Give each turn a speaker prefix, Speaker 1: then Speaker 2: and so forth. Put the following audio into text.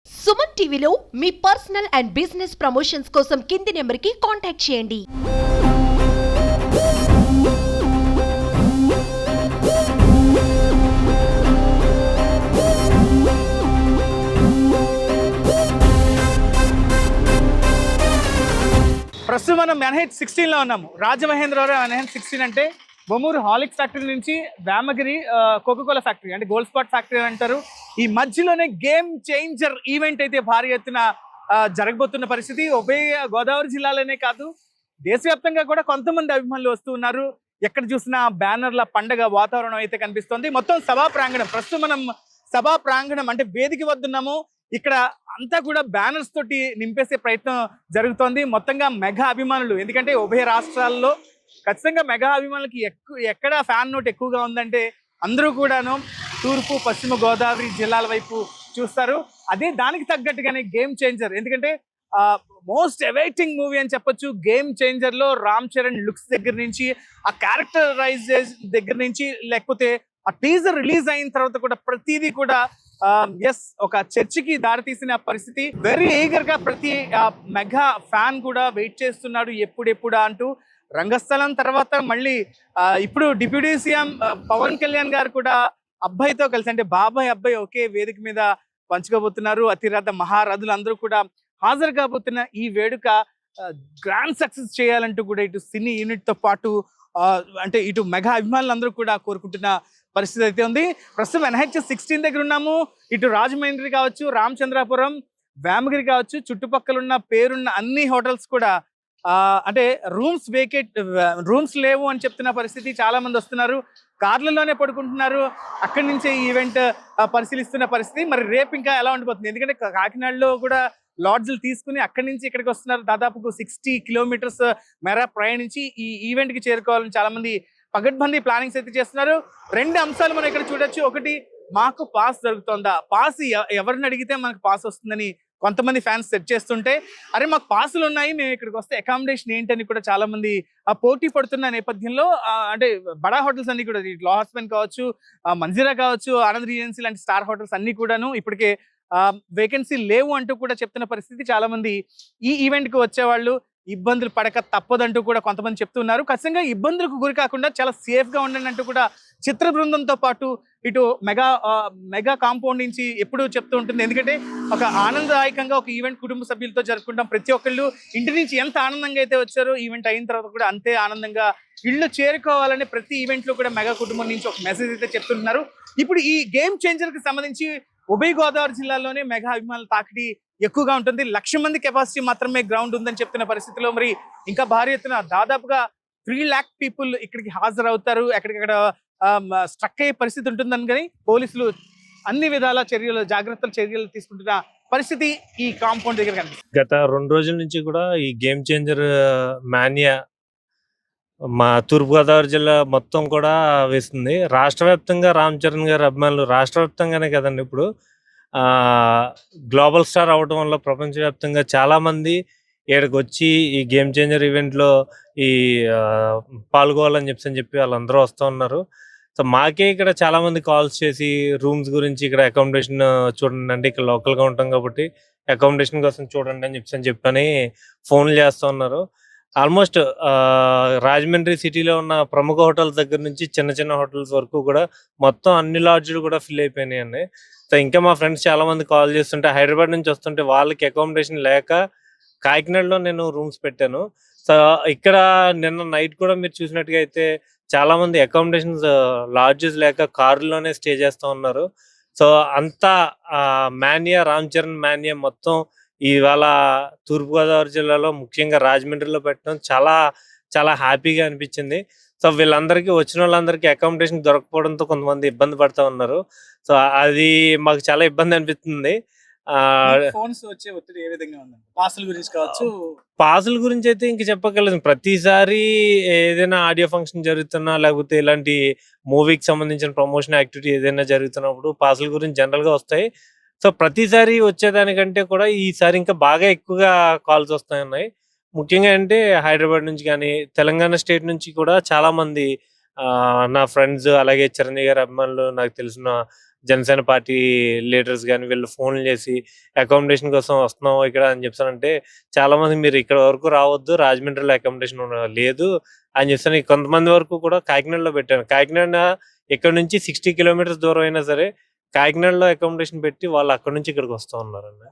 Speaker 1: సుమన్ టీవీలో మీ personal and business promotions కోసం కింది నెంబర్కి కాంటాక్ట్ చేయండి.
Speaker 2: ప్రస్తుతం మనం ఎన్హెచ్ 16లో ఉన్నాము. రాజమహేంద్రవరం ఎన్హెచ్ 16 అంటే బొమ్మూరు హాలిక్స్ ఫ్యాక్టరీ నుంచి వేమగిరి కోకోకోలా ఫ్యాక్టరీ అంటే గోల్డ్ స్పాట్ ఫ్యాక్టరీ అంటారు. ఈ మధ్యలోనే గేమ్ చేంజర్ ఈవెంట్ అయితే భారీ ఎత్తున జరగబోతున్న పరిస్థితి. ఉభయ గోదావరి జిల్లాలోనే కాదు, దేశవ్యాప్తంగా కూడా కొంతమంది అభిమానులు వస్తూ ఉన్నారు. ఎక్కడ చూసినా బ్యానర్ల పండగ వాతావరణం అయితే కనిపిస్తోంది. మొత్తం సభా ప్రాంగణం, ప్రస్తుతం మనం సభా ప్రాంగణం అంటే వేదిక వద్దున్నాము. ఇక్కడ అంతా కూడా బ్యానర్స్ తోటి నింపేసే ప్రయత్నం జరుగుతోంది. మొత్తంగా మెగా అభిమానులు, ఎందుకంటే ఉభయ రాష్ట్రాల్లో ఖచ్చితంగా మెగా అభిమానులకి ఎక్కడ ఫ్యాన్ నోట్ ఎక్కువగా ఉందంటే అందరూ కూడాను తూర్పు పశ్చిమ గోదావరి జిల్లాల వైపు చూస్తారు. అదే దానికి తగ్గట్టుగానే గేమ్ చేంజర్, ఎందుకంటే మోస్ట్ అవైటింగ్ మూవీ అని చెప్పొచ్చు. గేమ్ చేంజర్ లో రామ్ చరణ్ లుక్స్ దగ్గర నుంచి, ఆ క్యారెక్టరైజేషన్ దగ్గర నుంచి, లేకపోతే ఆ టీజర్ రిలీజ్ అయిన తర్వాత కూడా ప్రతిదీ కూడా ఒక చర్చకి దారితీసిన పరిస్థితి. వెరీ ఈగర్ గా ప్రతి మెగా ఫ్యాన్ కూడా వెయిట్ చేస్తున్నాడు ఎప్పుడెప్పుడా అంటూ. రంగస్థలం తర్వాత మళ్ళీ ఇప్పుడు డిప్యూటీ సీఎం పవన్ కళ్యాణ్ గారు కూడా అబ్బాయితో కలిసి, అంటే బాబాయ్ అబ్బాయి ఒకే వేదిక మీద పంచుకోబోతున్నారు. అతిరథ మహారథులు అందరూ కూడా హాజరు కాబోతున్న ఈ వేడుక గ్రాండ్ సక్సెస్ చేయాలంటూ కూడా ఇటు సినీ యూనిట్ తో పాటు అంటే ఇటు మెగా అభిమానులందరూ కూడా కోరుకుంటున్న పరిస్థితి అయితే ఉంది. ప్రస్తుతం ఎన్హెచ్ 16 దగ్గర ఉన్నాము. ఇటు రాజమహేంద్రి కావచ్చు, రామచంద్రాపురం, వేమగిరి కావచ్చు, చుట్టుపక్కల ఉన్న పేరున్న అన్ని హోటల్స్ కూడా అంటే రూమ్స్ లేవు అని చెప్తున్న పరిస్థితి. చాలా మంది వస్తున్నారు, కార్లలోనే పడుకుంటున్నారు. అక్కడి నుంచే ఈవెంట్ పరిశీలిస్తున్న పరిస్థితి. మరి రేపు ఇంకా ఎలా ఉండిపోతుంది, ఎందుకంటే కాకినాడలో కూడా లాడ్జ్లు తీసుకుని అక్కడి నుంచి ఇక్కడికి వస్తున్నారు. దాదాపు 60 కిలోమీటర్స్ మేర ప్రయాణించి ఈ ఈవెంట్ కి చేరుకోవాలని చాలా మంది పగడ్బందీ ప్లానింగ్స్ అయితే చేస్తున్నారు. రెండు అంశాలు మనం ఇక్కడ చూడొచ్చు. ఒకటి, మాకు పాస్ దొరుకుతుందా, పాస్ ఎవరిని అడిగితే మనకు పాస్ వస్తుందని కొంతమంది ఫ్యాన్స్ సెట్ చేస్తుంటే, అరే మాకు పాసులు ఉన్నాయి, మేము ఇక్కడికి వస్తే అకామిడేషన్ ఏంటని కూడా చాలా మంది పోటీ పడుతున్న నేపథ్యంలో అంటే బడా హోటల్స్ అన్ని కూడా, లాహస్పెన్ కావచ్చు, మంజిరా కావచ్చు, ఆనంద్ రీజెన్సీ లాంటి స్టార్ హోటల్స్ అన్ని కూడాను ఇప్పటికే వేకెన్సీ లేవు అంటూ కూడా చెప్తున్న పరిస్థితి. చాలా మంది ఈ ఈవెంట్ కి వచ్చేవాళ్ళు ఇబ్బందులు పడక తప్పదంటూ కూడా కొంతమంది చెప్తున్నారు. ఖచ్చితంగా ఇబ్బందులకు గురి కాకుండా చాలా సేఫ్ గా ఉండండి అంటూ కూడా చిత్ర బృందంతో పాటు ఇటు మెగా కాంపౌండ్ నుంచి ఎప్పుడు చెప్తూ ఉంటుంది. ఎందుకంటే ఒక ఆనందదాయకంగా ఒక ఈవెంట్ కుటుంబ సభ్యులతో జరుపుకుంటాం. ప్రతి ఒక్కళ్ళు ఇంటి నుంచి ఎంత ఆనందంగా అయితే వచ్చారో ఈవెంట్ అయిన తర్వాత కూడా అంతే ఆనందంగా ఇళ్ళు చేరుకోవాలని ప్రతి ఈవెంట్ లో కూడా మెగా కుటుంబం నుంచి ఒక మెసేజ్ అయితే చెప్తున్నారు. ఇప్పుడు ఈ గేమ్ చేంజర్ కి సంబంధించి ఉభయ గోదావరి జిల్లాలోనే మెగా అభిమానుల తాకిడి ఎక్కువగా ఉంటుంది. 1,00,000 మంది కెపాసిటీ మాత్రమే గ్రౌండ్ ఉందని చెప్తున్న పరిస్థితిలో మరి ఇంకా భారీ ఎత్తున దాదాపుగా 3 lakh పీపుల్ ఇక్కడికి హాజరవుతారు. ఎక్కడికక్కడ స్ట్రక్ అయ్యే పరిస్థితి ఉంటుందని కానీ పోలీసులు అన్ని విధాల చర్యలు తీసుకుంటున్న పరిస్థితి ఈ కాంపౌండ్ దగ్గర కనిపిస్తుంది.
Speaker 3: గత 2 రోజుల నుంచి కూడా ఈ గేమ్ చేంజర్ మానియా మా తూర్పుగోదావరి జిల్లా మొత్తం కూడా వేస్తుంది. రాష్ట్ర వ్యాప్తంగా రామ్ చరణ్ గారి అభిమానులు, రాష్ట్ర వ్యాప్తంగానే కదండి, ఇప్పుడు గ్లోబల్ స్టార్ అవడం వల్ల ప్రపంచవ్యాప్తంగా చాలామంది ఇక్కడికి వచ్చి ఈ గేమ్ చేంజర్ ఈవెంట్లో ఈ పాల్గొవాలని చెప్పి వాళ్ళందరూ వస్తూ ఉన్నారు. సో మాకే ఇక్కడ చాలామంది కాల్స్ చేసి రూమ్స్ గురించి, ఇక్కడ అకామిడేషన్ చూడండి అంటే ఇక్కడ లోకల్గా ఉంటాం కాబట్టి అకామిడేషన్ కోసం చూడండి అని చెప్పని ఫోన్లు చేస్తూ ఉన్నారు. ఆల్మోస్ట్ రాజమండ్రి సిటీలో ఉన్న ప్రముఖ హోటల్స్ దగ్గర నుంచి చిన్న చిన్న హోటల్స్ వరకు కూడా మొత్తం అన్ని లాడ్జ్లు కూడా ఫిల్ అయిపోయినాయి అండి. సో ఇంకా మా ఫ్రెండ్స్ చాలా మంది కాల్ చేస్తుంటే, హైదరాబాద్ నుంచి వస్తుంటే వాళ్ళకి అకామిడేషన్ లేక కాకినాడలో నేను రూమ్స్ పెట్టాను. సో ఇక్కడ నిన్న నైట్ కూడా మీరు చూసినట్టుగా అయితే చాలా మంది అకామిడేషన్స్ లాడ్జెస్ లేక కారులోనే స్టే చేస్తూ ఉన్నారు. సో అంతా మానియా, రామ్ చరణ్ మానియా మొత్తం ఇవాళ తూర్పుగోదావరి జిల్లాలో ముఖ్యంగా రాజమండ్రిలో పెట్టడం చాలా చాలా హ్యాపీగా అనిపించింది. సో వీళ్ళందరికీ, వచ్చిన వాళ్ళందరికీ అకామిడేషన్ దొరకపోవడంతో కొంతమంది ఇబ్బంది పడుతూ ఉన్నారు. సో అది మాకు చాలా ఇబ్బంది అనిపిస్తుంది. పాసుల గురించి అయితే ఇంక చెప్పగలను. ప్రతిసారి ఏదైనా ఆడియో ఫంక్షన్ జరుగుతున్నా, లేకపోతే ఇలాంటి మూవీకి సంబంధించిన ప్రమోషన్ యాక్టివిటీ ఏదైనా జరుగుతున్నప్పుడు పాసుల గురించి జనరల్ గా వస్తాయి. సో ప్రతిసారి వచ్చేదానికంటే కూడా ఈసారి ఇంకా బాగా ఎక్కువగా కాల్స్ వస్తున్నాయి. ముఖ్యంగా అంటే హైదరాబాద్ నుంచి కానీ, తెలంగాణ స్టేట్ నుంచి కూడా చాలా మంది నా ఫ్రెండ్స్, అలాగే చిరంజీవి గారి అభిమానులు, నాకు తెలిసిన జనసేన పార్టీ లీడర్స్ కానీ వీళ్ళు ఫోన్లు చేసి అకామిడేషన్ కోసం వస్తున్నాం ఇక్కడ అని చెప్పానంటే చాలా మంది మీరు ఇక్కడ వరకు రావద్దు, రాజమండ్రిలో అకామిడేషన్ లేదు అని చెప్పాను. కొంతమంది వరకు కూడా కాకినాడలో పెట్టాను. కాకినాడ ఇక్కడ నుంచి 60 కిలోమీటర్స్ దూరం అయినా సరే కాకినాడలో అకామిడేషన్ పెట్టి వాళ్ళు అక్కడ నుంచి ఇక్కడికి వస్తూ ఉన్నారండి.